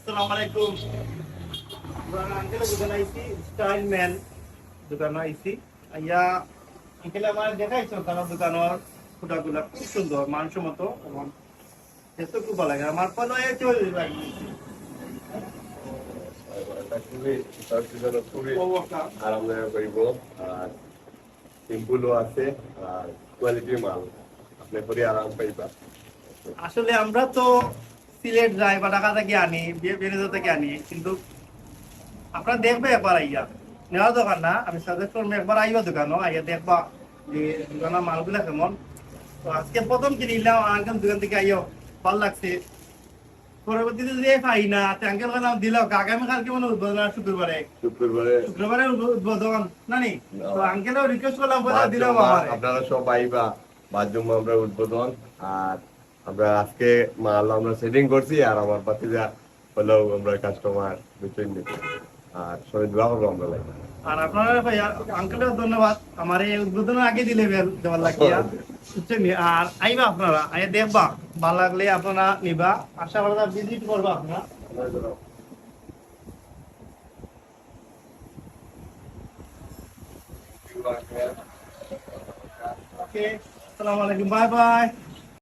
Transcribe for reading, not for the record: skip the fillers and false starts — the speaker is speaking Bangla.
আসসালামু আলাইকুম। আঙ্কেল দোকান আইছি, স্টাইল ম্যান দোকান আইছি। আইয়া আঙ্কেল আমার দেখাইছো তার দোকানের ফুটাগুলা খুব সুন্দর, মানসম্মত এবং দেখতে খুব ভালো লাগে। আমার ফলো চলে লাগে। খুবই আরামদায়ক হইব আর সিম্পলও আছে আর কোয়ালিটির মাল আপনি পরে আরাম পাইবা। আসলে আমরা তো সিলেট যাই বা ঢাকা থেকে আনি, বেনেজা থেকে আনি, কিন্তু আপনারা দেখবে একবার আইয়া নেওয়া দোকান না, আমি সাজেস্ট করবো একবার আইবা দোকানও আইয়া দেখবা যে দোকানের মালগুলা কেমন। তো আজকে প্রথম কিনিলাম আঙ্কেল দোকান থেকে আইও, ভালো লাগছে। পরবর্তীতে যদি পাই না আঙ্কেল নাম দিল আগামীকালকে মনে উদ্বোধন আর শুক্রবারে শুক্রবারে উদ্বোধন না নি, তো আঙ্কেলও রিকোয়েস্ট করলাম বলে দিল আপনারা সব আইবা বাথরুম আমরা উদ্বোধন আর আমরা আজকে মাল আমরা সেটিং করছি আর আমার পাশে যা হলো আমরা কাস্টমার বুঝছেন আর সবাই দোয়া করবো আমরা লাগে। আর আপনারা আঙ্কেলের ধন্যবাদ আমার এই উদ্বোধনের আগে দিলে দেওয়ার লাগিয়া বুঝছেন। আর আইবা আপনারা আইয়া দেখবা, ভালো লাগলে আপনারা নিবা, আশা করা ভিজিট করবা আপনারা। ওকে, আসসালামু আলাইকুম, বাই বাই।